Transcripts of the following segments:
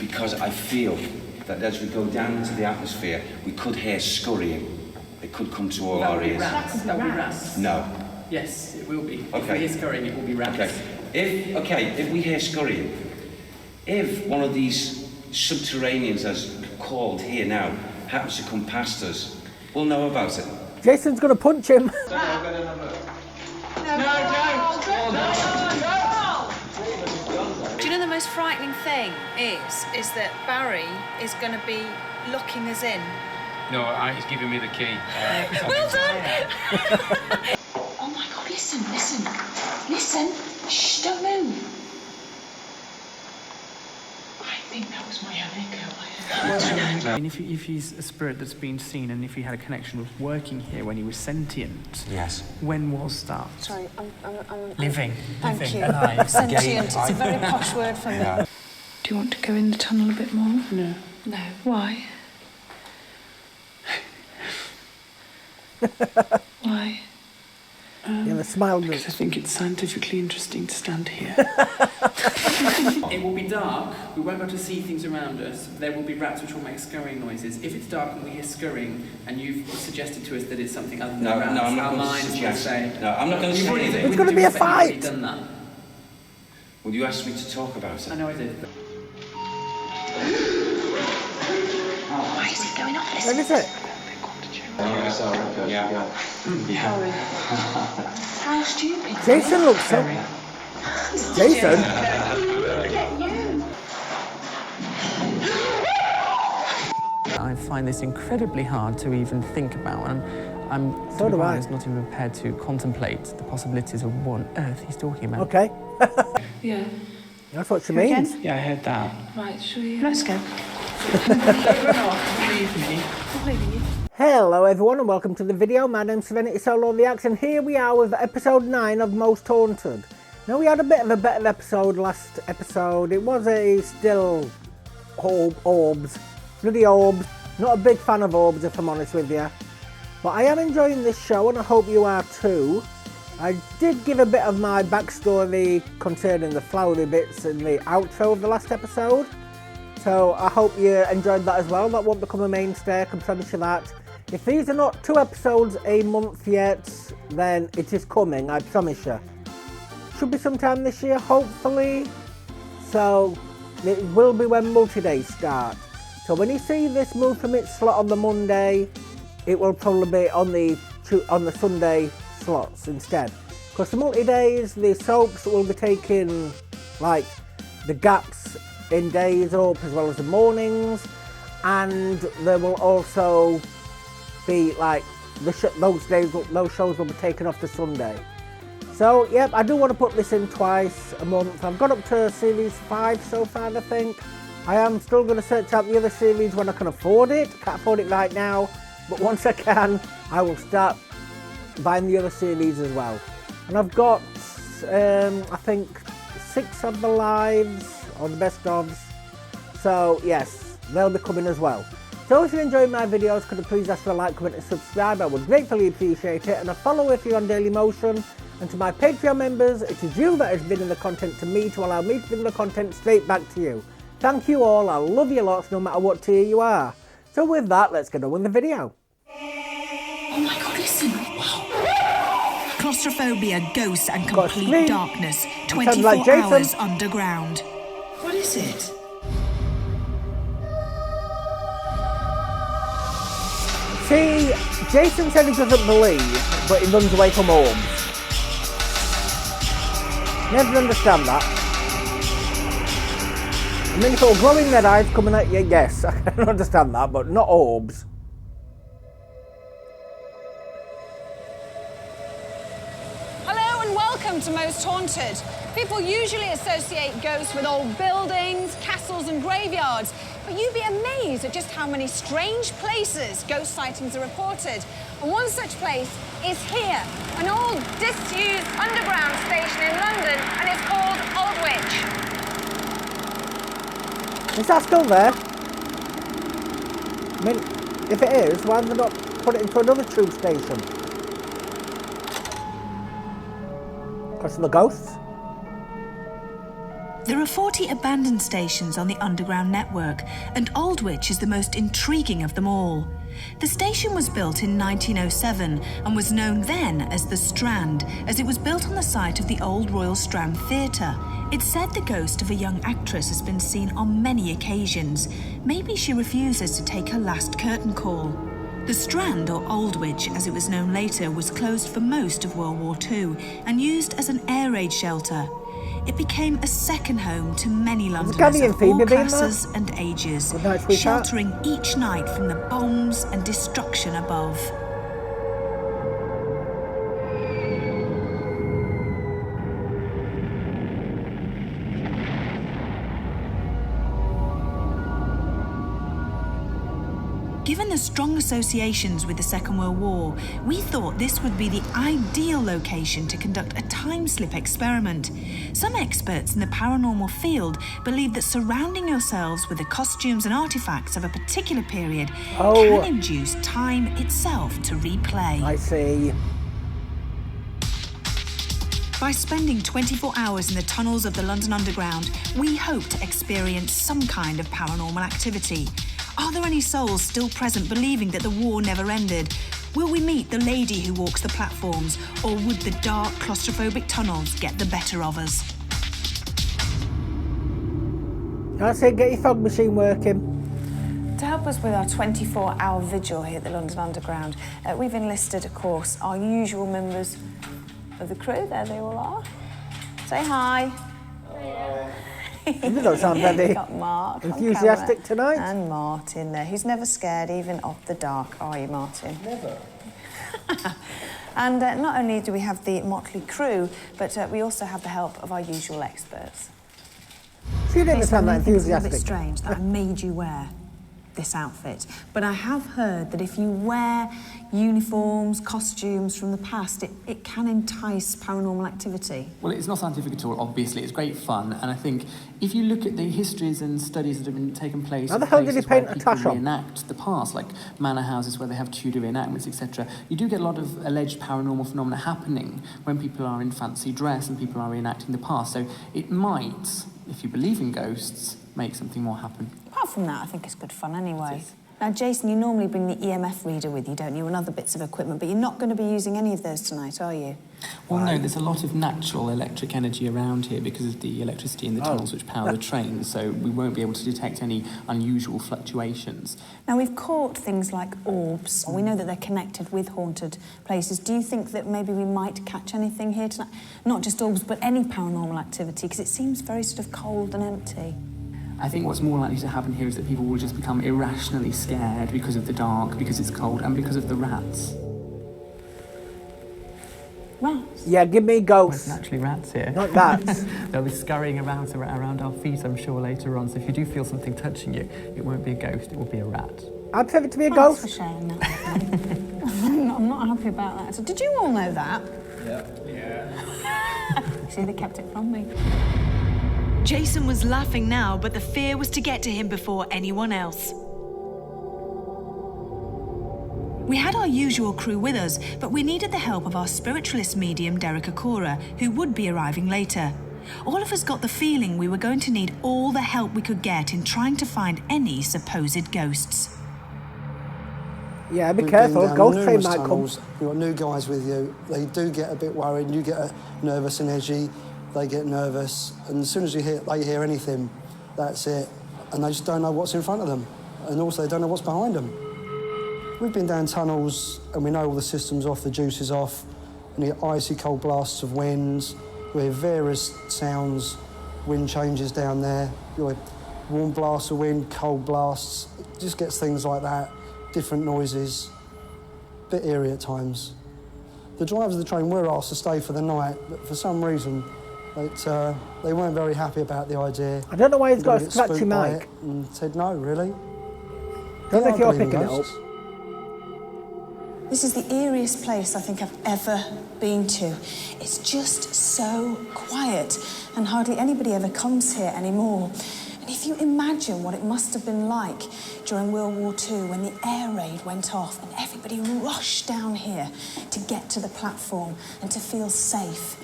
because I feel that as we go down into the atmosphere, we could hear scurrying. It could come to all our ears. That will be rats. No. Yes, it will be. Okay. If we hear scurrying, it will be rats. Okay. If we hear scurrying, if one of these subterraneans, as called here now, happens to come past us, we'll know about it. Jason's going to punch him. Do you know the most frightening thing is that Barry is going to be locking us in? No, he's giving me the key. Well done! Oh my God, listen. Shh, don't move. I think that was my own echo. And if he's a spirit that's been seen, and if he had a connection with working here when he was sentient, Yes. when was that? Sorry, I'm Living. Thank you. Alive. Sentient, it's a very posh word for me. Yeah. Do you want to go in the tunnel a bit more? No. No. Why? Why? Yeah, the smile. Because I think it's scientifically interesting to stand here. It will be dark, we won't be able to see things around us, there will be rats which will make scurrying noises. If it's dark and we hear scurrying, and you've suggested to us that it's something other than rats, I'm not our going to minds will suggest. say... No, I'm not going to say anything. It's going to be a fight. Done that. Will you ask me to talk about it? I know I did. Why is it going off? Where is it? How stupid. Jason looks so... Jason? I find this incredibly hard to even think about, and I'm So do I. not even prepared to contemplate the possibilities of what on earth he's talking about. Okay. Yeah. That's what she means. Yeah, I heard that. Right, shall we... Let's go. Hello everyone and welcome to the video. My name's Serenity Solo the Axe and here we are with episode 9 of Most Haunted. Now we had a bit of a better episode last episode. It was still orbs. Bloody orbs. Not a big fan of orbs if I'm honest with you. But I am enjoying this show and I hope you are too. I did give a bit of my backstory concerning the flowery bits in the outro of the last episode. So I hope you enjoyed that as well. That won't become a mainstay, I can promise you that. If these are not 2 episodes a month yet, then it is coming, I promise you. Should be sometime this year, hopefully. So it will be when multi-days start. So when you see this move from its slot on the Monday, it will probably be on the Sunday slots instead. Because the multi-days, the soaps will be taking like the gaps in days up as well as the mornings, and there will also be like those shows will be taken off the Sunday. So yep, I do want to put this in twice a month. I've got up to series 5 so far, I think. I am still going to search out the other series when I can afford it. Can't afford it right now, but once I can, I will start buying the other series as well. And I've got I think 6 of the lives or the best ofs, so yes, they'll be coming as well. So if you're enjoying my videos, could you please ask for a like, comment and subscribe? I would gratefully appreciate it, and a follow if you're on Daily Motion. And to my Patreon members, it is you that has been in the content to me to allow me to bring the content straight back to you. Thank you all, I love you lots no matter what tier you are. So with that, let's get on with the video. Oh my God, listen. Claustrophobia, ghosts and complete darkness. 24 like Jason. hours underground. What is it? See, Jason said he doesn't believe, but he runs away from orbs. Never understand that. I mean, if it were glowing red eyes coming at you, yes, I can understand that, but not orbs. Hello and welcome to Most Haunted. People usually associate ghosts with old buildings, castles and graveyards, but you'd be amazed at just how many strange places ghost sightings are reported. And one such place is here, an old disused underground station in London, and it's called Aldwych. Is that still there? I mean, if it is, why have they not put it into another tube station? Because of the ghosts? There are 40 abandoned stations on the underground network, and Aldwych is the most intriguing of them all. The station was built in 1907 and was known then as the Strand, as it was built on the site of the old Royal Strand Theatre. It's said the ghost of a young actress has been seen on many occasions. Maybe she refuses to take her last curtain call. The Strand, or Aldwych as it was known later, was closed for most of World War II and used as an air raid shelter. It became a second home to many Londoners of all classes and ages, sheltering each night from the bombs and destruction above. Given the strong associations with the Second World War, we thought this would be the ideal location to conduct a time slip experiment. Some experts in the paranormal field believe that surrounding yourselves with the costumes and artifacts of a particular period can induce time itself to replay. I see. By spending 24 hours in the tunnels of the London Underground, we hope to experience some kind of paranormal activity. Are there any souls still present believing that the war never ended? Will we meet the lady who walks the platforms, or would the dark, claustrophobic tunnels get the better of us? I say get your fog machine working. To help us with our 24-hour vigil here at the London Underground, we've enlisted, of course, our usual members of the crew. There they all are. Say hi. You don't sound very enthusiastic tonight. And Martin there, who's never scared even of the dark, are you, Martin? Never. And not only do we have the motley crew, but we also have the help of our usual experts. So you didn't sound that enthusiastic. It's a bit strange that I made you wear this outfit, but I have heard that if you wear uniforms, costumes from the past, it can entice paranormal activity. Well, it's not scientific at all, obviously. It's great fun, and I think if you look at the histories and studies that have been taken place... How the hell did he paint a tash on? ...reenact the past, like manor houses where they have Tudor reenactments, etc., you do get a lot of alleged paranormal phenomena happening when people are in fancy dress and people are reenacting the past. So it might, if you believe in ghosts, make something more happen. Apart from that, I think it's good fun anyway. Now, Jason, you normally bring the EMF reader with you, don't you, and other bits of equipment, but you're not going to be using any of those tonight, are you? Well, no, there's a lot of natural electric energy around here because of the electricity in the tunnels which power the trains, so we won't be able to detect any unusual fluctuations. Now, we've caught things like orbs. We know that they're connected with haunted places. Do you think that maybe we might catch anything here tonight? Not just orbs, but any paranormal activity, because it seems very sort of cold and empty. I think what's more likely to happen here is that people will just become irrationally scared because of the dark, because it's cold, and because of the rats. Rats? Yeah, give me ghosts. There's actually rats here. Not rats. They'll be scurrying around our feet, I'm sure, later on. So if you do feel something touching you, it won't be a ghost, it will be a rat. I'd prefer it to be a ghost. Thanks for sharing that. I'm not happy about that. So did you all know that? Yeah. See, they kept it from me. Jason was laughing now, but the fear was to get to him before anyone else. We had our usual crew with us, but we needed the help of our spiritualist medium, Derek Akora, who would be arriving later. All of us got the feeling we were going to need all the help we could get in trying to find any supposed ghosts. Yeah, be careful, ghost train might come. You've got new guys with you, they do get a bit worried, you get nervous and edgy. They get nervous, and as soon as they hear anything, that's it. And they just don't know what's in front of them. And also, they don't know what's behind them. We've been down tunnels, and we know all the systems off, the juice is off, and you get icy cold blasts of winds. We hear various sounds, wind changes down there. You get warm blasts of wind, cold blasts. It just gets things like that, different noises. A bit eerie at times. The drivers of the train were asked to stay for the night, but for some reason, they weren't very happy about the idea. I don't know why he's got a scratchy mic. And said, no, really? Don't think you're picking it up. This is the eeriest place I think I've ever been to. It's just so quiet, and hardly anybody ever comes here anymore. And if you imagine what it must have been like during World War II when the air raid went off and everybody rushed down here to get to the platform and to feel safe.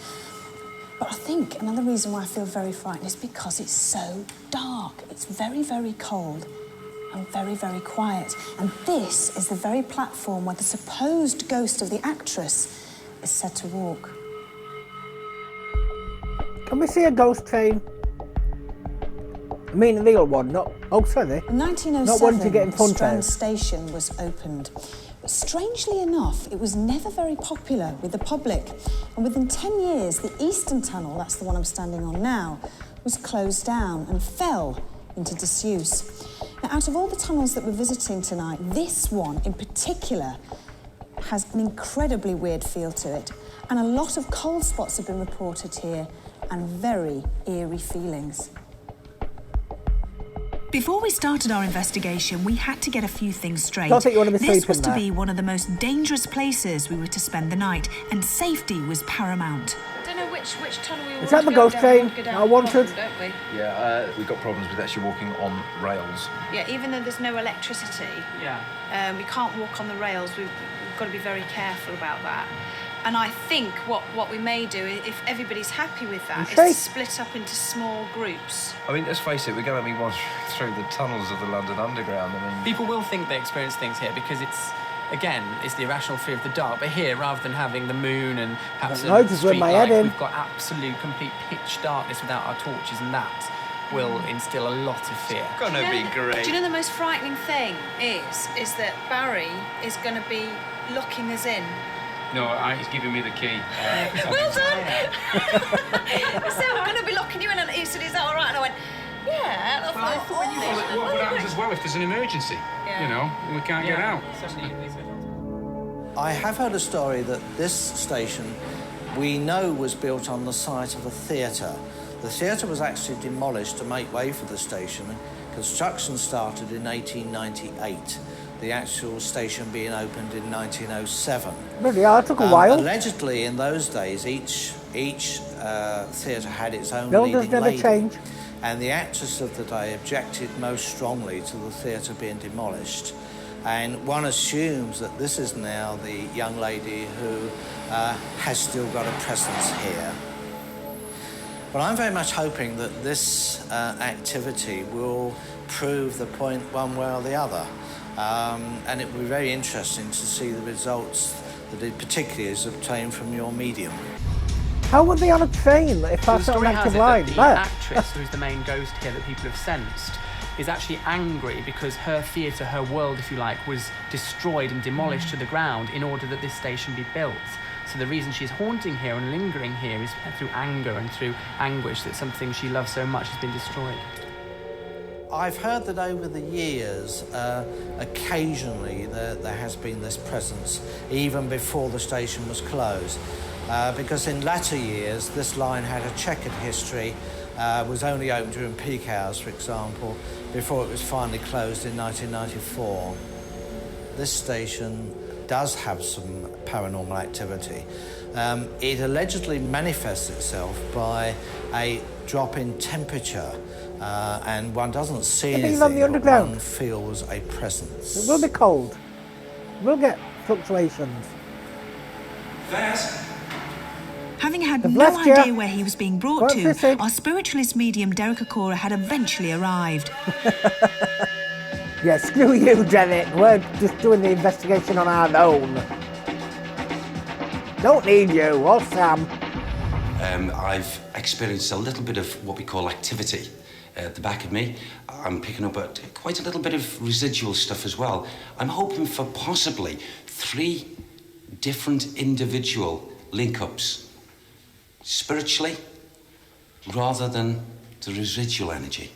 But I think another reason why I feel very frightened is because it's so dark. It's very, very cold and very, very quiet. And this is the very platform where the supposed ghost of the actress is said to walk. Can we see a ghost train? I mean the real one, not... Oh, sorry. In 1907, not one to get in front Strand of. Station was opened. But strangely enough, it was never very popular with the public. And within 10 years, the Eastern Tunnel, that's the one I'm standing on now, was closed down and fell into disuse. Now, out of all the tunnels that we're visiting tonight, this one in particular has an incredibly weird feel to it. And a lot of cold spots have been reported here and very eerie feelings. Before we started our investigation, we had to get a few things straight. Don't think you want to be This was sleeping to there. be one of the most dangerous places we were to spend the night, and safety was paramount. I don't know which tunnel we Is want that to the go ghost down. train We want to go down I wanted? the bottom, don't we? Yeah, we've got problems with actually walking on rails. Yeah, even though there's no electricity, we can't walk on the rails. We've got to be very careful about that. And I think what we may do, if everybody's happy with that, is to split up into small groups. I mean, let's face it, we're going to be one through the tunnels of the London Underground. I mean, People will think they experience things here because it's the irrational fear of the dark. But here, rather than having the moon and perhaps I just went my head in. we've got absolute, complete pitch darkness without our torches, and that will instill a lot of fear. It's going to be great. Do you know the most frightening thing is that Barry is going to be looking us in. No, he's giving me the key. Well done! He said, we're going to be locking you in, and he said, is that all right? And I went, yeah. I thought, What happens as well if there's an emergency? Yeah. You know, and we can't get out. I have heard a story that this station we know was built on the site of a theatre. The theatre was actually demolished to make way for the station. Construction started in 1898. The actual station being opened in 1907. Really, it took a while. Allegedly, in those days, each theatre had its own Builders leading never lady. change. And the actress of the day objected most strongly to the theatre being demolished. And one assumes that this is now the young lady who has still got a presence here. But I'm very much hoping that this activity will prove the point one way or the other. And it will be very interesting to see the results that it particularly is obtained from your medium. How were they on a train if that's not an active line? The actress, who's the main ghost here that people have sensed, is actually angry because her theatre, her world, if you like, was destroyed and demolished to the ground in order that this station be built. So the reason she's haunting here and lingering here is through anger and through anguish that something she loves so much has been destroyed. I've heard that over the years, occasionally there has been this presence, even before the station was closed. Because in latter years, this line had a checkered history, was only open during peak hours, for example, before it was finally closed in 1994. This station does have some paranormal activity. It allegedly manifests itself by a drop in temperature, and one doesn't see anything, on the but underground. one feels a presence. It will be cold. We'll get fluctuations. Having had They've no left you. idea where he was being brought What's to, this thing? our spiritualist medium Derek Okora had eventually arrived. Yeah, screw you, Derek. We're just doing the investigation on our own. Don't need you, or Sam. I've experienced a little bit of what we call activity at the back of me. I'm picking up quite a little bit of residual stuff as well. I'm hoping for possibly 3 different individual link-ups. Spiritually, rather than the residual energy.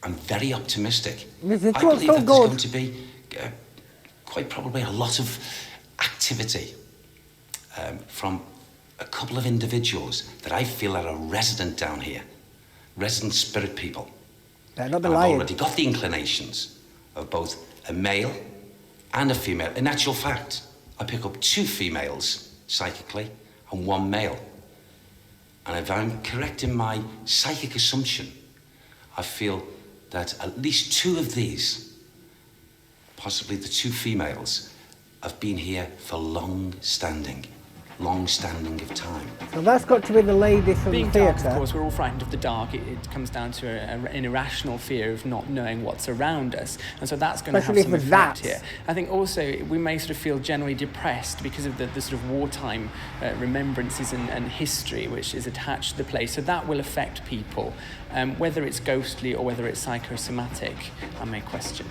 I'm very optimistic. I Residual's believe so that there's good. going to be quite probably a lot of activity from a couple of individuals that I feel are a resident down here, resident spirit people. They're not I've lying. already got the inclinations of both a male and a female. In actual fact, I pick up 2 females psychically and 1 male. And if I'm correct in my psychic assumption, I feel that at least 2 of these, possibly the 2 females, have been here for long standing. long standing of time. So that's got to be the lady from Being the dark, theatre. of course, we're all frightened of the dark. It comes down to an irrational fear of not knowing what's around us. And so that's going to have Especially some with effect that. here. I think also we may sort of feel generally depressed because of the sort of wartime remembrances and history which is attached to the place. So that will affect people. Whether it's ghostly or whether it's psychosomatic, I may question.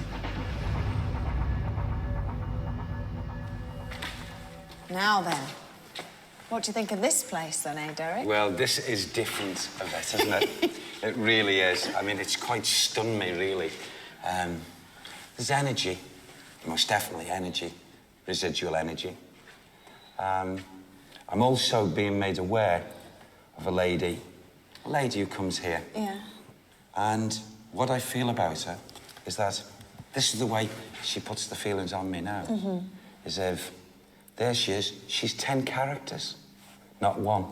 Now then, what do you think of this place then, eh, Derek? Well, this is different, Yvette, isn't it? It really is. I mean, it's quite stunned me, really. There's energy, most definitely energy, residual energy. I'm also being made aware of a lady who comes here. Yeah. And what I feel about her is that this is the way she puts the feelings on me now. Mm-hmm. As if, there she is, she's 10 characters, not one.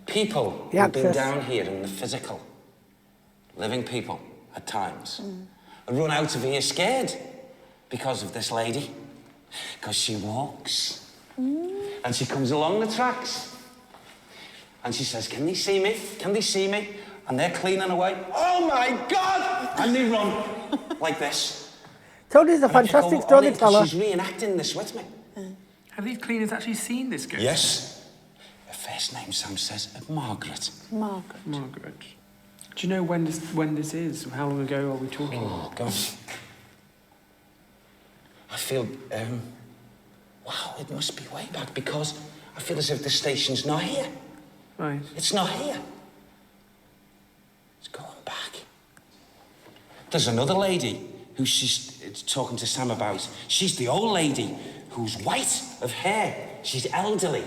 People who've been down here in the physical, living people at times, run out of here scared because of this lady, because she walks and she comes along the tracks and she says, can they see me? Can they see me? And they're cleaning away. Oh my God! And they run like this. Tony's a fantastic storyteller. She's reenacting this with me. Have these cleaners actually seen this ghost? Yes. Her first name, Sam says, Margaret. Margaret. Margaret. Do you know when this is? How long ago are we talking? Oh, gosh. I feel, wow, it must be way back because I feel as if the station's not here. Right. It's not here. It's going back. There's another lady who she's talking to Sam about. She's the old lady who's white of hair. She's elderly.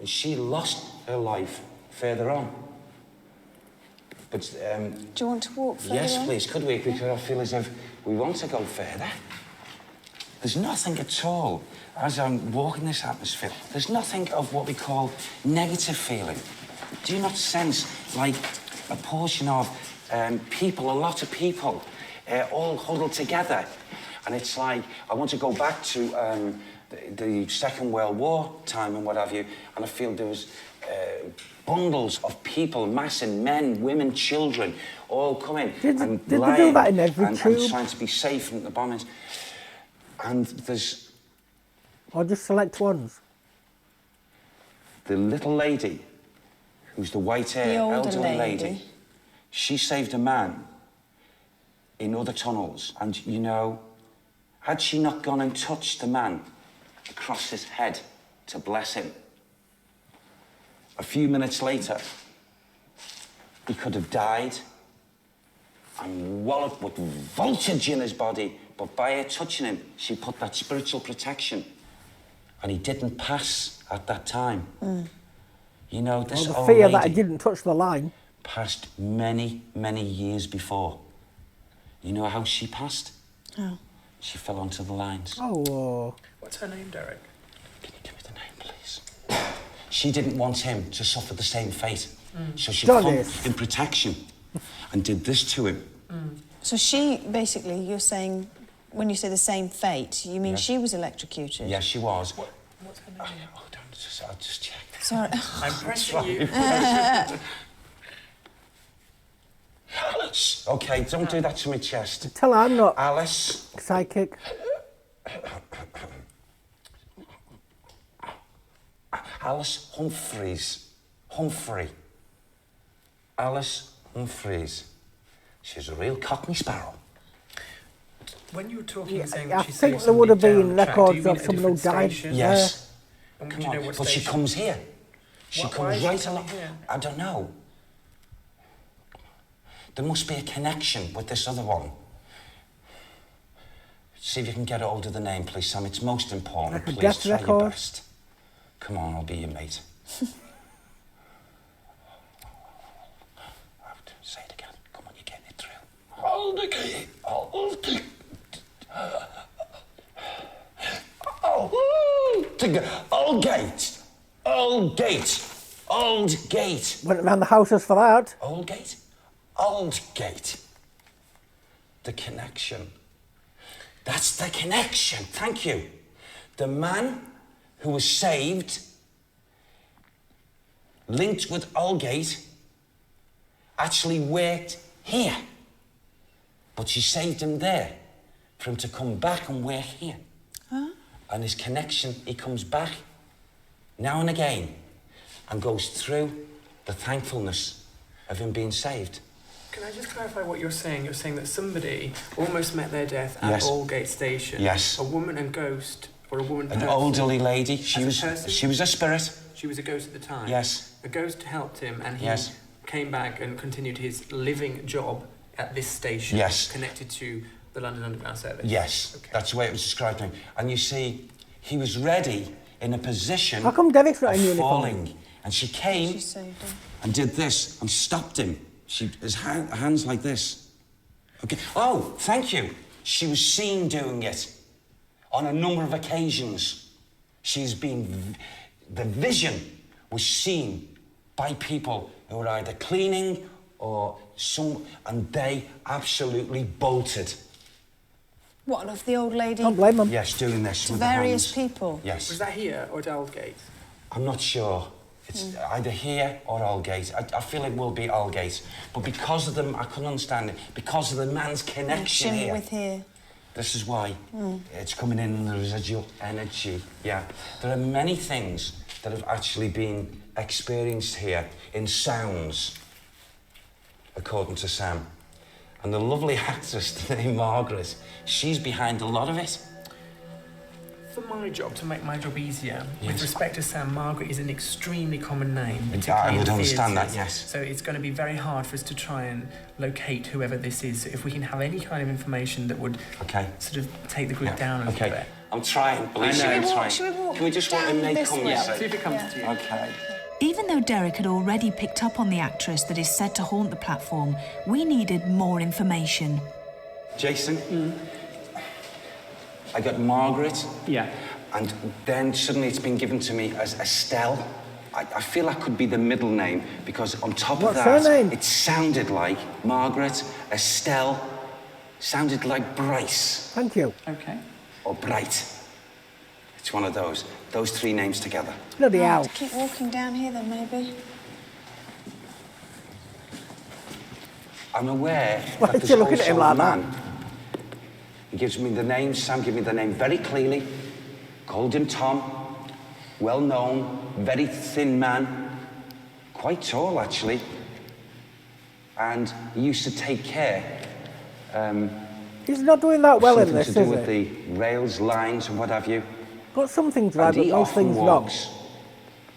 And she lost her life further on. But, do you want to walk further yes, on? please, could we? Because I feel as if we want to go further. There's nothing at all, as I'm walking this atmosphere, there's nothing of what we call negative feeling. Do you not sense, like, a portion of people, a lot of people, all huddled together? And it's like, I want to go back to the Second World War time and what have you, and I feel there was bundles of people, massing men, women, children, all coming Did and they lying do that in every and tube? trying to be safe from the bombings. And there's Or just select ones? the little lady, who's the white-haired The older elderly lady. She saved a man in other tunnels, and you know, had she not gone and touched the man across his head to bless him, a few minutes later, he could have died and walloped with voltage in his body, but by her touching him, she put that spiritual protection, and he didn't pass at that time. You know, this Well, old the fear lady that I didn't touch the line. passed many, many years before. You know how she passed? Oh. She fell onto the lines. Oh. What's her name, Derek? Can you give me the name, please? She didn't want him to suffer the same fate. So she Done come this. in protection and did this to him. So she, basically, you're saying, when you say the same fate, you mean Yes. she was electrocuted? Yes, she was. What's her name? I'll just check. Sorry. I'm pressing you. Alice! OK, don't do that to my chest. Tell her I'm not Alice. psychic. Alice Humphreys. Humphrey. Alice Humphreys. She's a real Cockney sparrow. When you were talking and saying I that she think saved there would have somebody been down the track, do you records mean of at a someone who different died. station? Yes. And Come do you know on. what But she station? comes here. She Why comes is she right coming along. here? I don't know. There must be a connection with this other one. See if you can get hold of the name, please, Sam. It's most important. Like a Please death try your record? best. Come on, I'll be your mate. Say it again. Come on, you're getting it through. Hold the key. Hold the... Old gate. Old gate. Old gate. Went around the houses for that. Old gate. Old gate. The connection. That's the connection. Thank you. The man who was saved, linked with Aldgate, actually worked here. But she saved him there for him to come back and work here. Huh? And his connection, he comes back now and again and goes through the thankfulness of him being saved. Can I just clarify what you're saying? You're saying that somebody almost met their death at Yes. Aldgate Station. Yes. A woman and ghost, or a woman An person. elderly lady. She was a spirit. She was a ghost at the time. Yes. A ghost helped him, and he Yes. came back and continued his living job at this station. Yes. Connected to the London Underground service. Yes, okay. That's the way it was described to me. And you see, he was ready in a position How come Derek's not in of uniform? falling. And she came and did this and stopped him. His hands like this. Okay. Oh, thank you. She was seen doing it on a number of occasions. The vision was seen by people who were either cleaning or and they absolutely bolted. What, of the old lady? Don't blame them. Yes, doing this To with various the hands. people? Yes. Was that here or at Aldgate? I'm not sure. It's either here or Aldgate. I feel it will be Aldgate. But because of them, I couldn't understand it. Because of the man's connection here. With here. This is why it's coming in the residual energy. Yeah. There are many things that have actually been experienced here in sounds, according to Sam. And the lovely actress named Margaret, she's behind a lot of it. For my job, to make my job easier, Yes. with respect to Sam, Margaret is an extremely common name. I particularly would in understand that, theatres. yes. So it's going to be very hard for us to try and locate whoever this is. So if we can have any kind of information that would sort of take the group down a little bit. I'm trying, believe me, I'm trying. Can we just walk and make come Yeah, this see if it comes to you. Okay. Even though Derek had already picked up on the actress that is said to haunt the platform, we needed more information. Jason, I got Margaret. Yeah. And then suddenly it's been given to me as Estelle. I feel that could be the middle name because on top What's of her that, name? it sounded like Margaret, Estelle, sounded like Bryce. Thank you. Okay. Or Bright. It's one of those three names together. Bloody hell. Keep walking down here then, maybe. I'm aware Why that did there's you look at also him a like that? man. He gives me the name, Sam gave me the name very clearly. Called him Tom, well known, very thin man, quite tall actually. And he used to take care. He's not doing that well in something this, to is do with he? the rails, lines and what have you. Got some things right, And but he most often things wrong. walks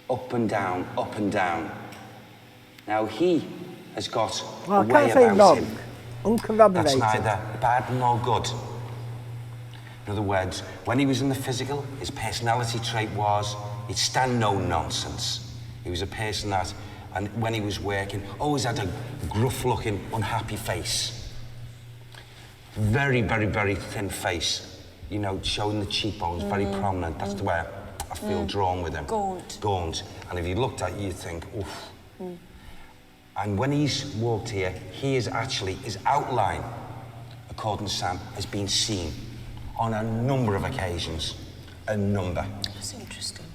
up and down, up and down. Now he has got Well, a I way can't say about wrong. him that's Uncorroborated. neither bad nor good. In other words, when he was in the physical, his personality trait was he'd stand no nonsense. He was a person that, and when he was working, always had a gruff-looking, unhappy face. Very, very, very thin face. You know, showing the cheekbones, very prominent. That's the way I feel drawn with him. Gaunt. Gaunt. And if you looked at you, you'd think, oof. And when he's walked here, he is actually, his outline, according to Sam, has been seen on a number of occasions. A number. That's interesting.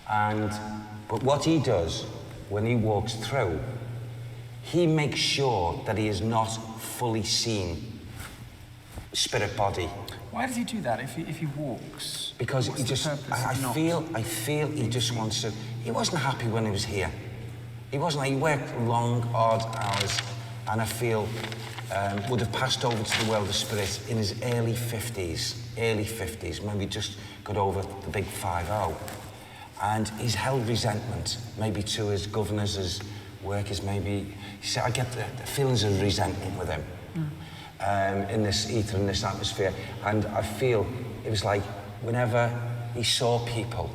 But what he does when he walks through, he makes sure that he is not fully seen spirit body. Why does he do that if he walks? Because What's he the just, purpose I of not? feel he just wants to, he wasn't happy when he was here. He wasn't, he worked long, odd hours, and I feel would have passed over to the world of spirit in his early 50s, maybe just got over the big 50. And he's held resentment, maybe to his governors, his workers, maybe. I get the feelings of resentment with him in this ether, in this atmosphere. And I feel it was like whenever he saw people,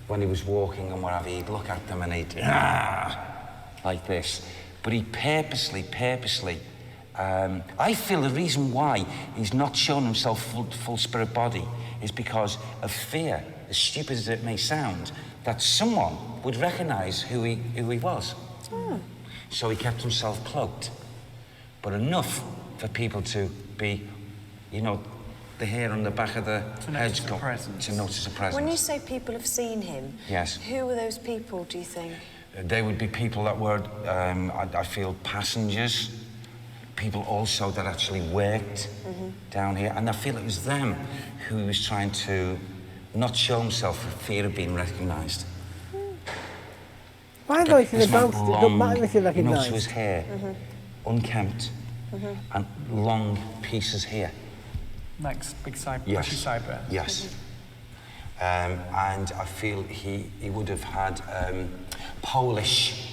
when he was walking and whatever, he'd look at them and he'd, like this. But he purposely, I feel the reason why he's not shown himself full spirit body is because of fear, as stupid as it may sound, that someone would recognise who he was. So he kept himself cloaked, but enough for people to be, you know, the hair on the back of the hedge notice a presence. to notice a presence. When you say people have seen him, yes, who are those people, do you think? They would be people that were, I feel, passengers, people also that actually worked down here, and I feel it was them who was trying to not show himself for fear of being recognised. Why though if he's a ghost, it doesn't matter if you're Not recognised. to his hair, unkempt, and long pieces here. Like big side, Yes. bushy sideburns. Yes. And I feel he would have had Polish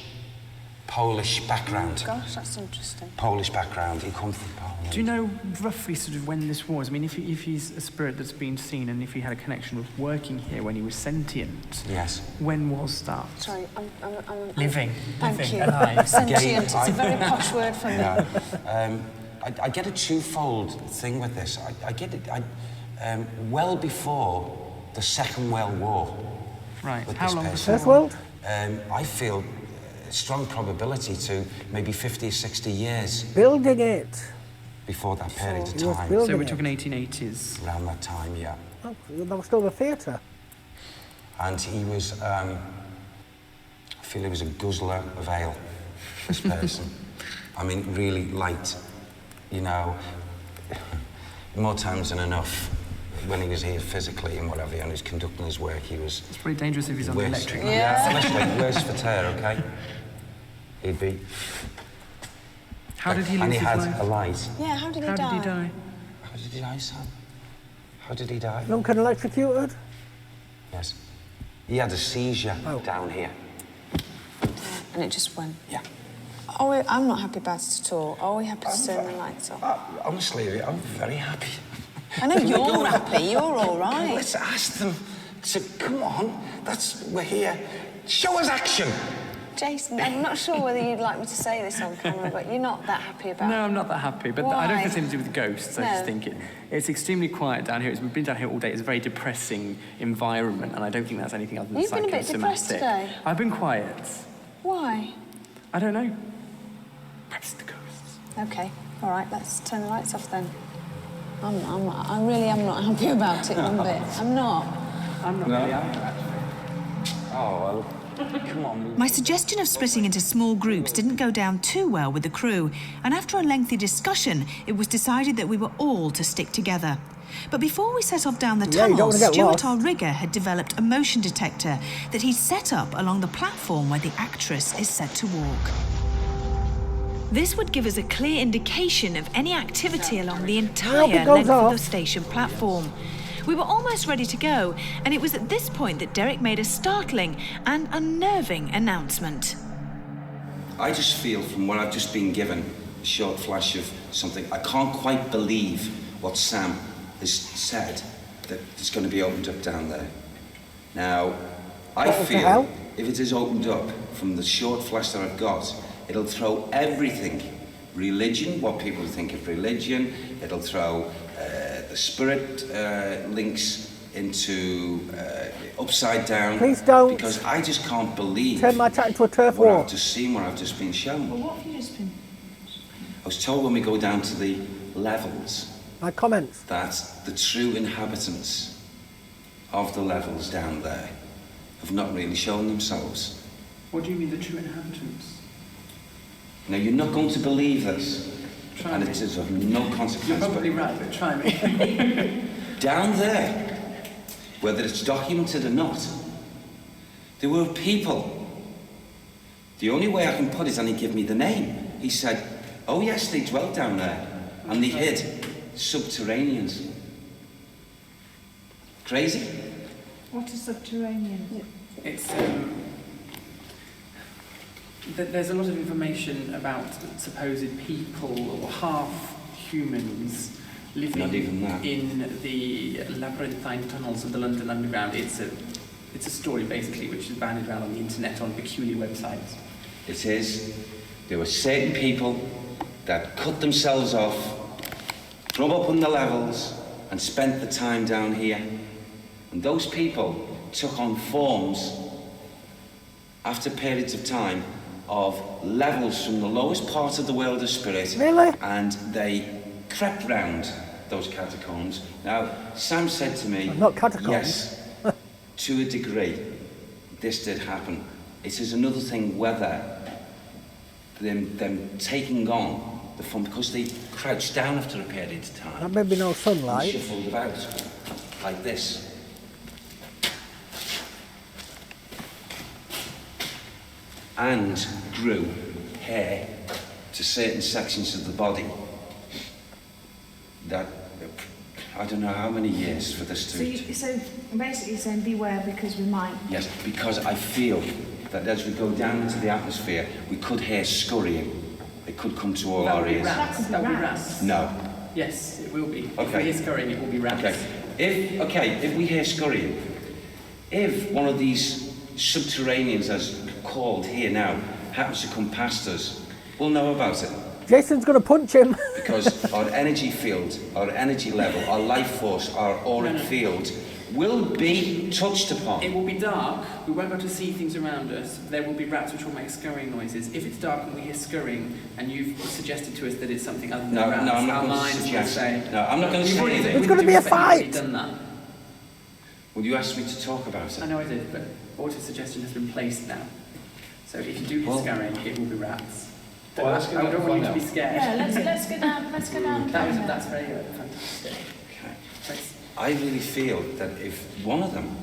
background. Gosh, that's interesting. Polish background. He come from Poland. Do you know roughly sort of when this was? I mean, if he's a spirit that's been seen and if he had a connection with working here when he was sentient, yes. When was that? Sorry, I'm living. Thank living, you. alive. Sentient, it's a very posh word for me. Yeah. I get a twofold thing with this. I get it well before the Second World War. Right. With How this long person. First World? I feel strong probability to maybe 50 or 60 years. Building it. Before that period of He was time. building So we're it. talking 1880s. Around that time, yeah. Oh, that was still the theatre. And he was, I feel he was a guzzler of ale, this person. I mean, really light, you know, more times than enough. When he was here physically and whatever, and he was conducting his work, he was... It's pretty dangerous if he's on the electric. Yeah, honestly, worse for tear, okay? He'd be... How did he lose And he his had life? a light. Yeah, how did he How die? did he die? How did he die, Sam? How did he die? Drunk and electrocuted? Yes. He had a seizure down here. And it just went. Yeah. I'm not happy about it at all. Are we happy to turn the lights off? Honestly, I'm very happy. I know you're happy. You're all right. Let's ask them. So, come on, we're here. Show us action. Jason, I'm not sure whether you'd like me to say this on camera, but you're not that happy about it. No, I'm not that happy, but I don't think it's anything to do with ghosts. I No. just think it's extremely quiet down here. We've been down here all day. It's a very depressing environment, and I don't think that's anything other than You've been a bit depressed psychosomatic. today. I've been quiet. Why? I don't know. Perhaps the ghosts. Okay, all right, let's turn the lights off then. I really am not happy about it one bit. I'm not. I'm not really happy, actually. Oh, well, come on. My suggestion of splitting into small groups didn't go down too well with the crew, and after a lengthy discussion, it was decided that we were all to stick together. But before we set off down the Yeah, you don't tunnels, wanna get Stuart, lost. our rigger, had developed a motion detector that he'd set up along the platform where the actress is said to walk. This would give us a clear indication of any activity along the entire it goes length of off. the station platform. We were almost ready to go, and it was at this point that Derek made a startling and unnerving announcement. I just feel, from what I've just been given, a short flash of something. I can't quite believe what Sam has said, that it's going to be opened up down there. Now, I What the feel hell? if it is opened up from the short flash that I've got, it'll throw everything. Religion, what people think of religion, it'll throw the spirit links into upside down. Please don't. Because I just can't believe Turn my chat into a turf what war. I've just seen, what I've just been shown. Well, what have you just been... I was told when we go down to the levels My comments. that the true inhabitants of the levels down there have not really shown themselves. What do you mean, the true inhabitants? Now, you're not going to believe this, Try and me. it is of no consequence. You're probably right, but try me. Down there, whether it's documented or not, there were people. The only way I can put it, and he gave me the name. He said, oh yes, they dwelt down there, and they hid. Subterraneans. Crazy? What is subterranean? It's there's a lot of information about supposed people or half humans living Not even that. in the labyrinthine tunnels of the London Underground. It's a story basically which is banded around on the internet on peculiar websites. It is. There were certain people that cut themselves off from up on the levels and spent the time down here. And those people took on forms after periods of time of levels from the lowest part of the world of spirit. Really? And they crept round those catacombs. Now, Sam said to me, not catacombs. yes, to a degree, this did happen. It is another thing whether them taking on the fun, because they crouched down after a period of time. That may be no sunlight. And shuffled about like this. And grew hair to certain sections of the body that, I don't know how many years for this to... So basically you're saying beware because we might... Yes, because I feel that as we go down into the atmosphere, we could hear scurrying. It could come to all our ears. That will be rats. No. Yes, it will be. Okay. If we hear scurrying, it will be rats. Okay. If we hear scurrying, if one of these subterraneans, as called here now, happens to come past us, we'll know about it. Jason's going to punch him. Because our energy field, our energy level, our life force, our auric field will be touched upon. It will be dark, we won't be able to see things around us, there will be rats which will make scurrying noises. If it's dark and we hear scurrying, and you've suggested to us that it's something other than rats, I'm not our going to minds will suggest. say... No, I'm not going to say anything. It's going to be a fight! Done that. Well, you asked me to talk about it. I know I did, but Autumn's suggestion has been placed now. So if you do hear scurrying, it will be rats. Well, that's I don't want you to be scared. Yeah, let's go down. Let's go down. That's very fantastic. Okay. I really feel that if one of them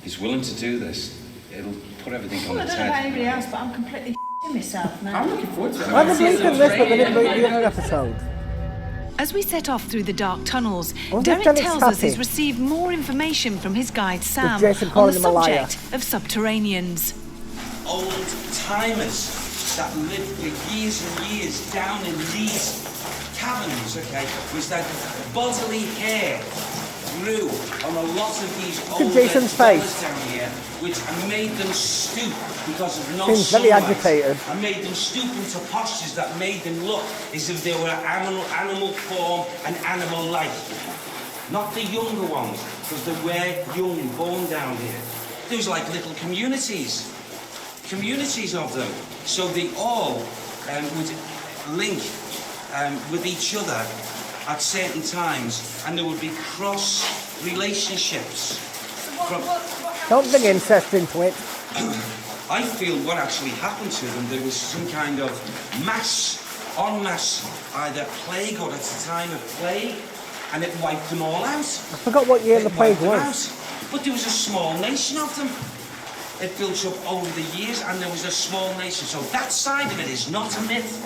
is willing to do this, it'll put everything on Well, I its don't know about head. anybody else, but I'm completely myself now. I'm looking forward to it. Why did we in this, but they didn't do the other episode? As we set off through the dark tunnels, Well, Derek Derek's tells us happy. he's received more information from his guide Sam Jason on calling the him a liar. subject of subterraneans. Old timers that lived for years and years down in these caverns, was that bodily hair grew on a lot of these older Jason's dwellers face. down here, which made them stoop because of no Seems very sunlight. agitated. And made them stoop into postures that made them look as if they were animal form and animal life. Not the younger ones, because they were young, born down here. There was like little communities of them. So they all would link with each other at certain times, and there would be cross relationships. Don't bring incest into it. I feel what actually happened to them, there was some kind of en masse, either plague or at the time of plague, and it wiped them all out. I forgot what year the plague was. But there was a small nation of them. It built up over the years, and there was a small nation. So that side of it is not a myth.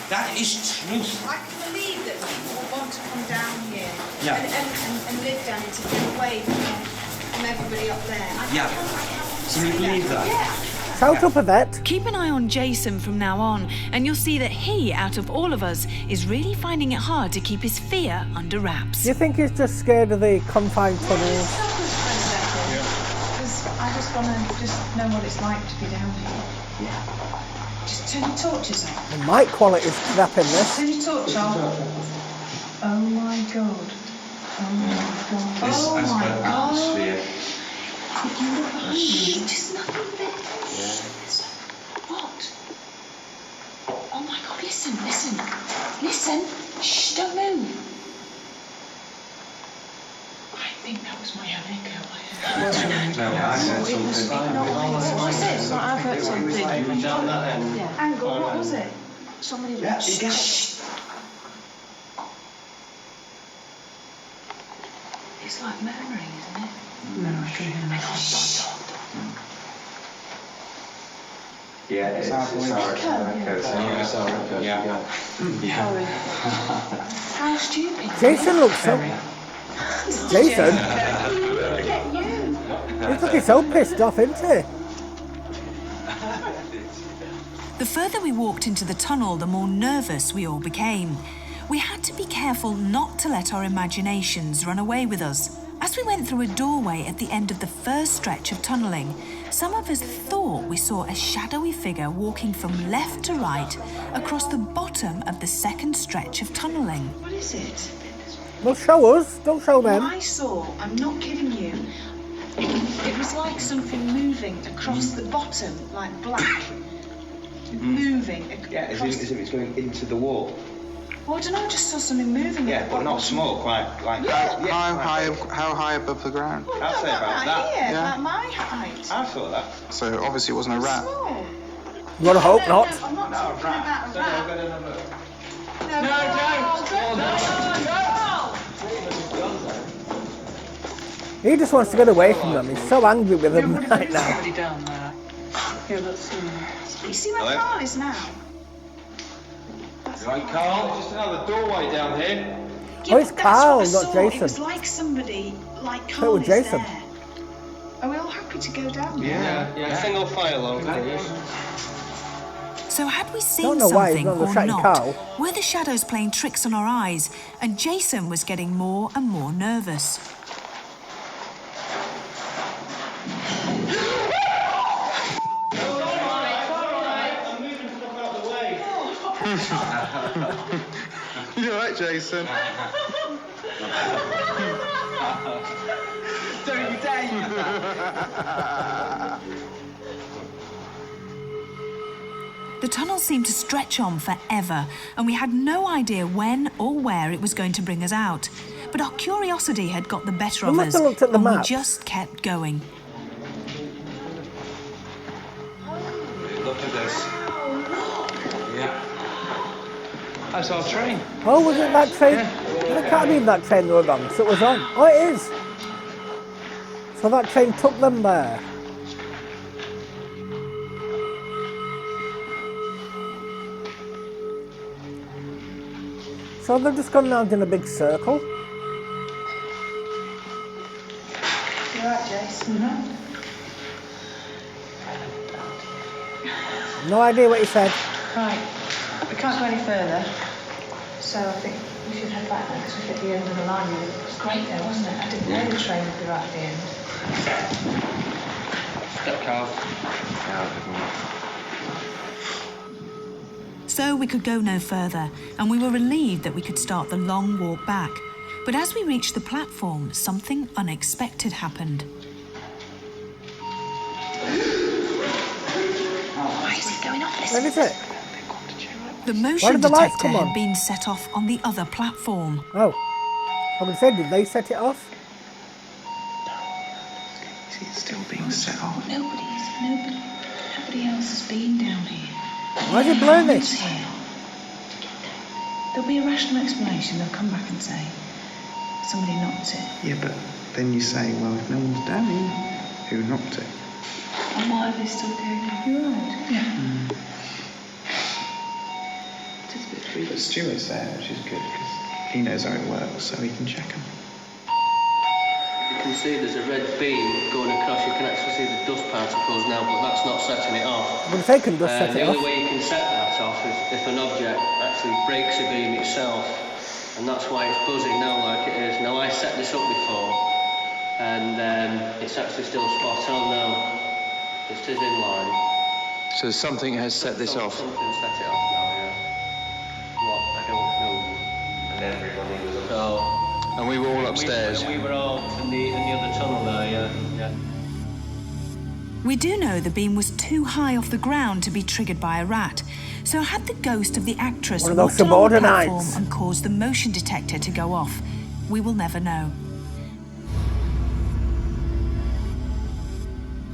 That is truth. I can believe that people want to come down here Yeah. and live down here to get away from everybody up there. Can you believe that? Yeah. Shout up, Yvette. Keep an eye on Jason from now on, and you'll see that he, out of all of us, is really finding it hard to keep his fear under wraps. Do you think he's just scared of the confined tunnels? Because I just want to know what it's like to be down here. Yeah. Just turn your torches on. The mic quality's crap in this. Turn your torch on. Oh my god. Oh my god. Oh my god. Could you look behind you? Just nothing there. What? Oh my god, listen. Shh, don't move. I think that was my own echo. What was it? I've heard something. Angle, what was it? Somebody shh. It's like murmuring, isn't it? No, I can hear it. Yeah, it's our echo. Yeah. How stupid. Jason looks so... Jason? He's looking so pissed off, isn't he? The further we walked into the tunnel, the more nervous we all became. We had to be careful not to let our imaginations run away with us. As we went through a doorway at the end of the first stretch of tunnelling, some of us thought we saw a shadowy figure walking from left to right across the bottom of the second stretch of tunnelling. What is it? Well, show us. Don't show them. What I saw, I'm not kidding you, it was like something moving across the bottom, like black. Moving across. As if it's going into the wall. Well, I don't know, I just saw something moving. Yeah, but not small, quite like... How high above the ground? Well, I'd say about that. Here, Yeah. about my height. I saw that. So obviously it wasn't a rat. Small. You want to hope No, not? I'm not talking about a rat. He just wants to get away from them. He's so angry with them right now. Somebody down there. Yeah, that's You see where Karl is now? Right, Karl, just another doorway down here. Oh, it's Karl, That's what I not saw. Jason. It was like somebody, like it Karl was is Jason. there. Are we all happy to go down there? Yeah. Single file over. So had we seen Don't know why he's something not or distracting not? Karl. Were the shadows playing tricks on our eyes? And Jason was getting more and more nervous. You alright, Jason? Don't you dare use The tunnel seemed to stretch on forever, and we had no idea when or where it was going to bring us out. But our curiosity had got the better of us, looked at the and we map. just kept going. Look at this. Yeah. That's our train. Oh, was it that train? It can't be that train they were on, so it was on. Oh, it is. So that train took them there. So they've just gone round in a big circle. You're right, Jason. No idea what he said. Right, we can't go any further. So I think we should head back now because we're at the end of the line. It was great there, wasn't it? I didn't know the train would be right at the end. Step, Karl. So we could go no further, and we were relieved that we could start the long walk back. But as we reached the platform, something unexpected happened. Why is it going off? Where is it? The Why motion did the lights detector come on? had been set off on the other platform. Oh. I would say, did they set it off? See, it's still being set off. Nobody else has been down here. Why is it blowing Who's this? here? There'll be a rational explanation. They'll come back and say somebody knocked it. Yeah, but then you say, well, if no one's down here, who knocked it? And why are they still going on? You're right. Yeah. It's a bit freaky. But Stuart's there, which is good, because he knows how it works, so he can check them. You can see there's a red beam going across. You can actually see the dust particles now, but that's not setting it off. I'm going to say, can just set The it off. only way you can set that off is if an object actually breaks a beam itself, and that's why it's buzzing now like it is. Now, I set this up before, and it's actually still spot on now. It is in line. So something has set this off. Something set it off now, yeah. What? I don't know. And everybody was up. And we were all upstairs. We were all in the other tunnel there, yeah. We do know the beam was too high off the ground to be triggered by a rat. So had the ghost of the actress One of those walked along the subordinates. platform and caused the motion detector to go off? We will never know.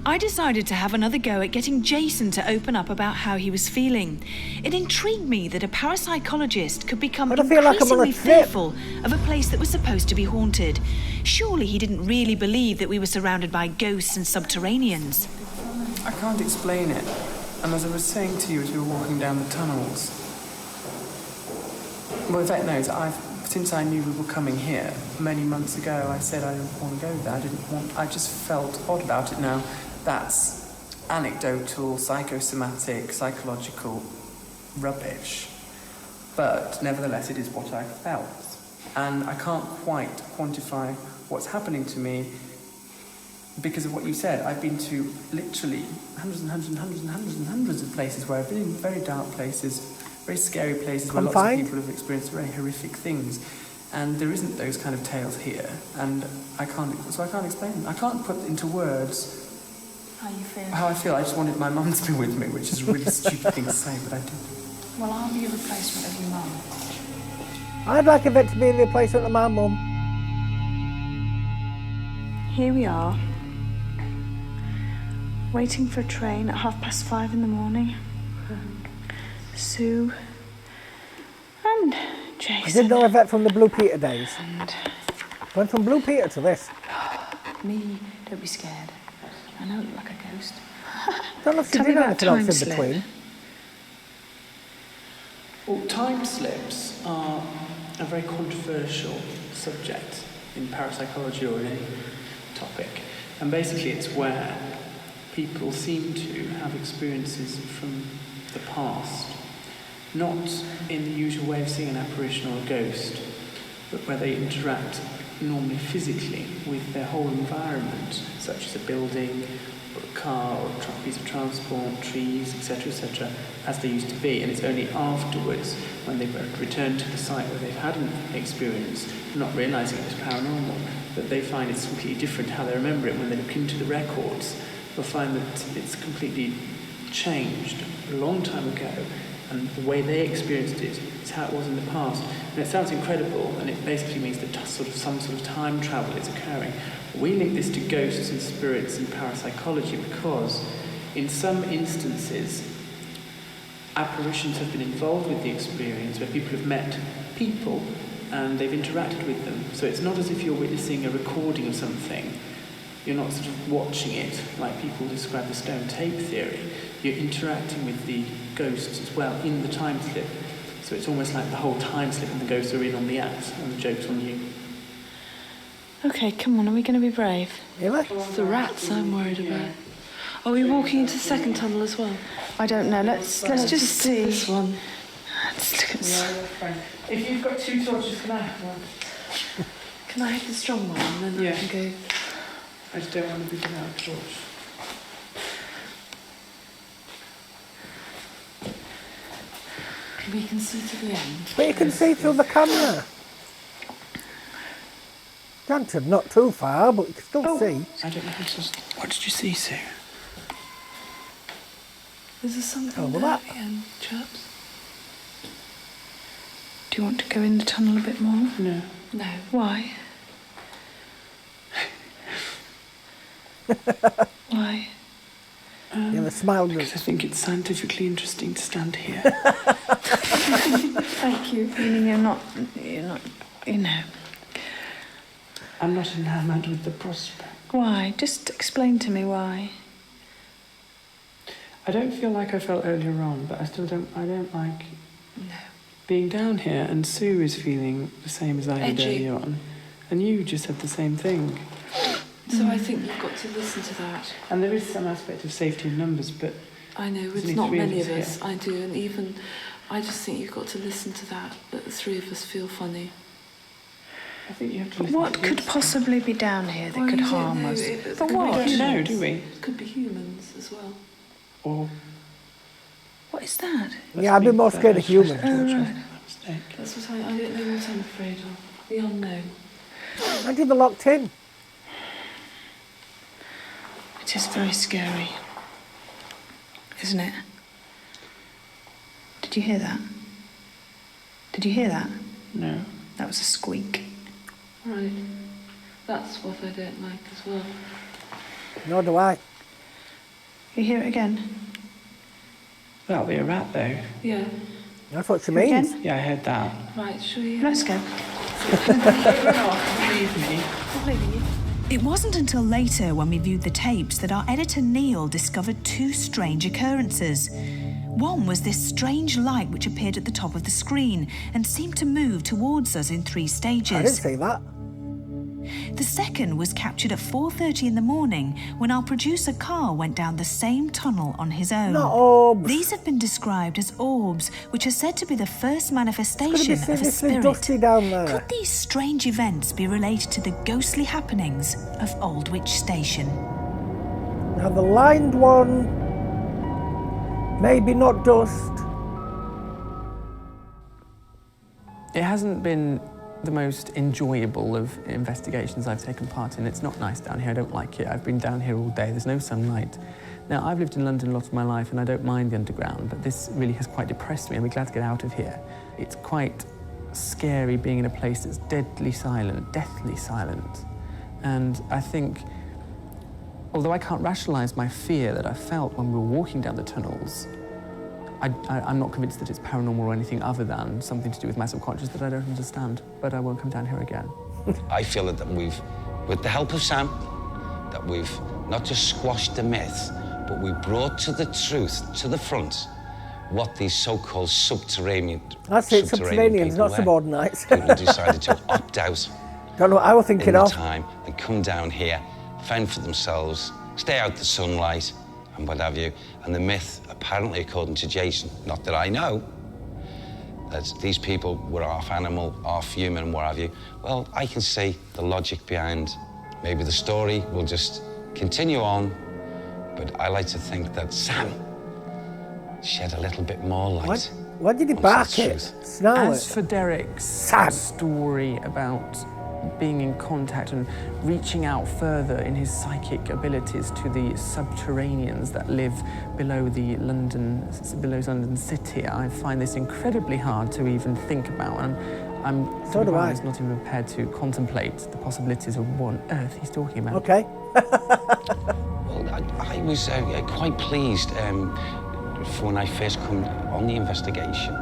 I decided to have another go at getting Jason to open up about how he was feeling. It intrigued me that a parapsychologist could become I feel like I'm on a increasingly trip. fearful of a place that was supposed to be haunted. Surely he didn't really believe that we were surrounded by ghosts and subterraneans. I can't explain it. And as I was saying to you as we were walking down the tunnels, well, Yvette knows, since I knew we were coming here many months ago, I said I didn't want to go there. I just felt odd about it now. That's anecdotal, psychosomatic, psychological rubbish. But nevertheless, it is what I felt. And I can't quite quantify what's happening to me because of what you said. I've been to literally hundreds of places where I've been in very dark places, very scary places where lots of people have experienced very horrific things. And there isn't those kind of tales here. And I can't explain them. I can't put into words how I feel. I just wanted my mum to be with me, which is a really stupid thing to say, but I did. Well, I'll be a replacement of your mum. I'd like Yvette to be in the replacement of my mum. Here we are, waiting for a train at 5:30 in the morning. Sue and Jason. I did know Yvette from the Blue Peter days. Went from Blue Peter to this. Me, don't be scared. I know I look like a ghost. Don't know if she did anything else in between. Well, time slips are a very controversial subject in parapsychology or in any topic. And basically it's where people seem to have experiences from the past, not in the usual way of seeing an apparition or a ghost, but where they interact normally physically with their whole environment, such as a building or a car or a piece of transport, trees, etc., as they used to be. And it's only afterwards, when they've returned to the site where they've had an experience, not realising it was paranormal, that they find it's completely different how they remember it. When they look into the records, they'll find that it's completely changed a long time ago, and the way they experienced it is how it was in the past. And it sounds incredible, and it basically means that some sort of time travel is occurring. We link this to ghosts and spirits and parapsychology because in some instances apparitions have been involved with the experience, where people have met people and they've interacted with them. So it's not as if you're witnessing a recording of something. You're not sort of watching it like people describe the stone tape theory. You're interacting with the ghosts as well in the time slip. So it's almost like the whole time slip and the ghosts are in on the act and the joke's on you. Okay, come on, are we going to be brave? Really? It's the rats I'm worried about. Are we walking into the second tunnel as well? I don't know, let's just see. This one. Let's look at this. If you've got 2 torches, can I have one? Can I have the strong one and then I can go? I just don't want to be without a torch. We can see to the end. But you can see through the camera. Granted, not too far, but you can still see. I don't know what did you see, Sue? Is there something well, there that. again, chaps? Do you want to go in the tunnel a bit more? No. No. Why? Why? Yeah, the smile. Because I think it's scientifically interesting to stand here. Thank you. Meaning you're not, you know. I'm not enamoured with the prospect. Why? Just explain to me why. I don't feel like I felt earlier on, but I don't like being down here, and Sue is feeling the same as I did earlier on. And you just had the same thing. So I think you've got to listen to that. And there is some aspect of safety in numbers, but... I know, it's not many of us. I do, and even... I just think you've got to listen to that the 3 of us feel funny. I think you have to listen What to could possibly be down here that could harm us? But what? We don't know, do we? It could be humans as well. Or... What is that? Yeah, I'd be more scared of humans. That's what I don't know what I'm afraid of. The unknown. I did the locked in. It is very scary, isn't it? Did you hear that? Did you hear that? No. That was a squeak. Right. That's what I don't like as well. Nor do I. You hear it again? That'll be a rat, though. Yeah. That's what she means. Again? Yeah, I heard that. Right, shall we... Let's go. Believe me. I'm leaving you. It wasn't until later, when we viewed the tapes, that our editor Neil discovered 2 strange occurrences. One was this strange light which appeared at the top of the screen and seemed to move towards us in 3 stages. I didn't see that. The second was captured at 4:30 in the morning when our producer Karl went down the same tunnel on his own. Not orbs. These have been described as orbs, which are said to be the first manifestation It's of a spirit. dusty down there. Could these strange events be related to the ghostly happenings of Aldwych Station? Now the lined one, maybe not dust. It hasn't been the most enjoyable of investigations I've taken part in. It's not nice down here, I don't like it. I've been down here all day, there's no sunlight. Now, I've lived in London a lot of my life and I don't mind the underground, but this really has quite depressed me. I'm glad to get out of here. It's quite scary being in a place that's deadly silent, deathly silent. And I think, although I can't rationalise my fear that I felt when we were walking down the tunnels, I'm not convinced that it's paranormal or anything other than something to do with my subconscious that I don't understand, but I won't come down here again. I feel that we've, with the help of Sam, that we've not just squashed the myth, but we've brought to the truth, to the front, what these so-called subterranean... That's it, subterraneans, not subordinates. People decided to opt out. Don't know what I was thinking in of. time and come down here, fend for themselves, stay out the sunlight and what have you. And the myth, apparently according to Jason, not that I know, that these people were half animal, half human and what have you. Well, I can see the logic behind. Maybe the story will just continue on, but I like to think that Sam shed a little bit more light. What did he bark it? As for Derek's story about being in contact and reaching out further in his psychic abilities to the subterraneans that live below London City, I find this incredibly hard to even think about, and I'm not even prepared to contemplate the possibilities of what on earth he's talking about. Okay. Well, I was quite pleased for when I first come on the investigation,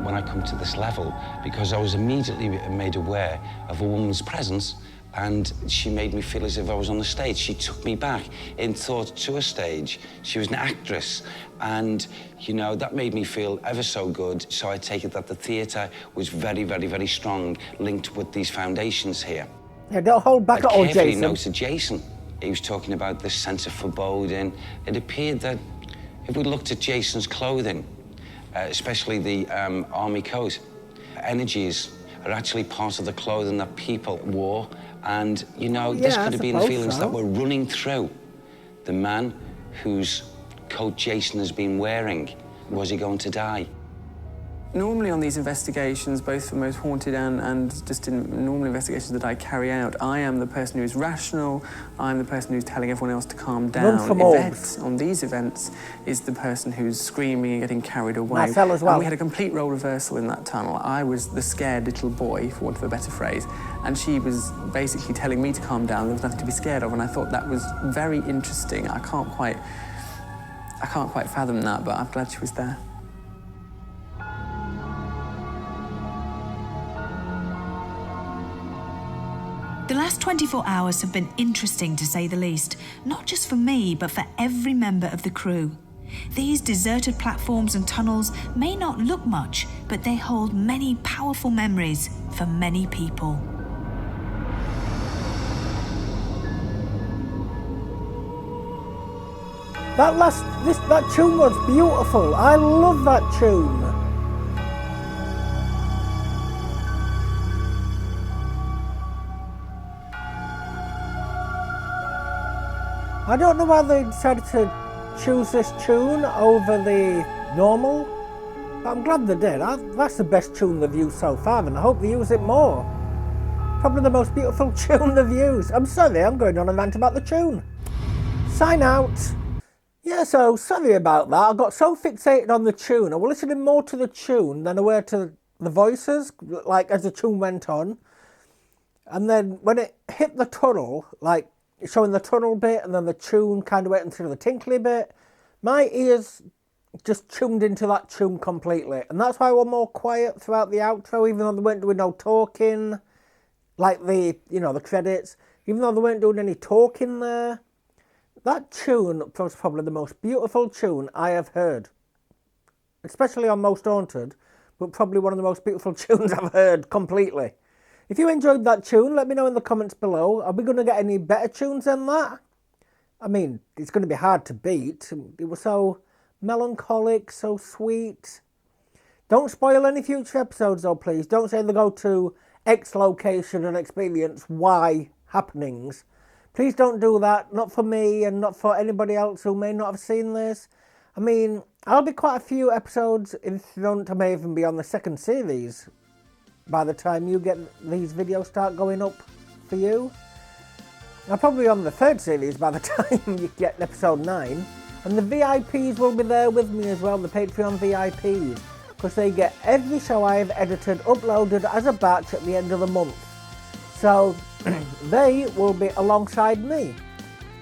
when I come to this level, because I was immediately made aware of a woman's presence, and she made me feel as if I was on the stage. She took me back in thought to a stage. She was an actress, and, you know, that made me feel ever so good. So I take it that the theatre was very, very, very strong, linked with these foundations here. Yeah, don't hold back at all, Jason. I carefully noted Jason. He was talking about this sense of foreboding. It appeared that if we looked at Jason's clothing, especially the army coat, energies are actually part of the clothing that people wore. And, you know, this could have been the feelings that were running through the man whose coat Jason has been wearing. Was he going to die? Normally on these investigations, both for Most Haunted and just in normal investigations that I carry out, I am the person who is rational, I'm the person who's telling everyone else to calm down. Yvette, on these events, is the person who's screaming and getting carried away. Myself as well. And we had a complete role reversal in that tunnel. I was the scared little boy, for want of a better phrase, and she was basically telling me to calm down. There was nothing to be scared of, and I thought that was very interesting. I can't quite fathom that, but I'm glad she was there. The last 24 hours have been interesting, to say the least, not just for me, but for every member of the crew. These deserted platforms and tunnels may not look much, but they hold many powerful memories for many people. That tune was beautiful. I love that tune. I don't know why they decided to choose this tune over the normal, but I'm glad they did. That's the best tune they've used so far, and I hope they use it more. Probably the most beautiful tune they've used. I'm sorry, I'm going on a rant about the tune. Sign out. Yeah, so sorry about that. I got so fixated on the tune. I was listening more to the tune than I were to the voices, like as the tune went on. And then when it hit the tunnel, like showing the tunnel bit and then the tune kind of went into the tinkly bit, my ears just tuned into that tune completely. And that's why I was more quiet throughout the outro, even though they weren't doing no talking, like the credits, even though they weren't doing any talking there. That tune was probably the most beautiful tune I have heard, especially on Most Haunted, but probably one of the most beautiful tunes I've heard completely. If you enjoyed that tune, let me know in the comments below. Are we going to get any better tunes than that? I mean, it's going to be hard to beat. It was so melancholic, so sweet. Don't spoil any future episodes though, please. Don't say they go to X location and experience Y happenings. Please don't do that. Not for me and not for anybody else who may not have seen this. I mean, I'll be quite a few episodes in front. I may even be on the second series by the time you get these videos start going up for you. I'll probably be on the third series by the time you get episode 9. And the VIPs will be there with me as well, the Patreon VIPs. because they get every show I have edited uploaded as a batch at the end of the month. So they will be alongside me.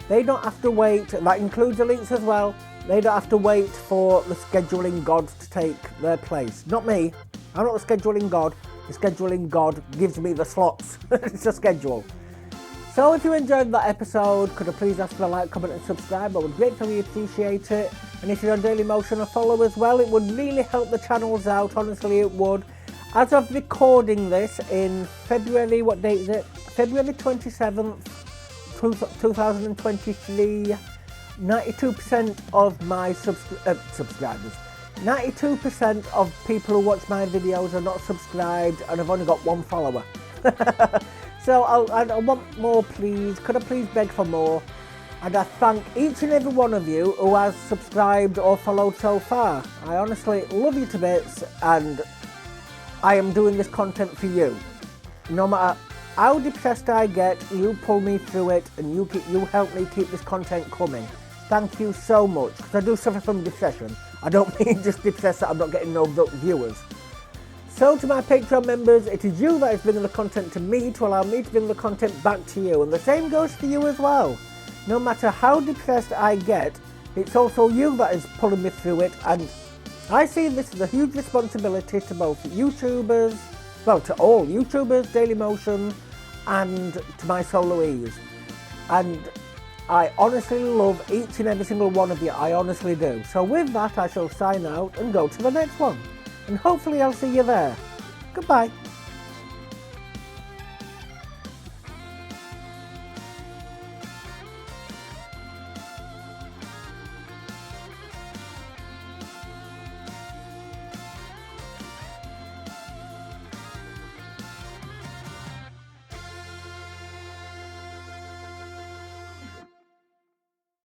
They don't have to wait, that includes the links as well, they don't have to wait for the scheduling gods to take their place. Not me, I'm not the scheduling god, the scheduling god gives me the slots, it's a schedule. So if you enjoyed that episode, could I please ask for a like, comment and subscribe, I would greatly appreciate it. And if you're on Dailymotion, a follow as well, it would really help the channels out, honestly it would. As of recording this in February, what date is it? February 27th, 2023, 92% of my subscribers, 92% of people who watch my videos are not subscribed, and I've only got one follower. So I want more, please. Could I please beg for more? And I thank each and every one of you who has subscribed or followed so far. I honestly love you to bits, and I am doing this content for you. No matter how depressed I get, you pull me through it, and you help me keep this content coming. Thank you so much, because I do suffer from depression. I don't mean just depressed that I'm not getting no viewers. So to my Patreon members, it is you that is bringing the content to me to allow me to bring the content back to you, and the same goes for you as well. No matter how depressed I get, it's also you that is pulling me through it, and I see this as a huge responsibility to both YouTubers, well, to all YouTubers, Dailymotion, and to my soloists. And I honestly love each and every single one of you, I honestly do. So with that, I shall sign out and go to the next one. And hopefully I'll see you there. Goodbye.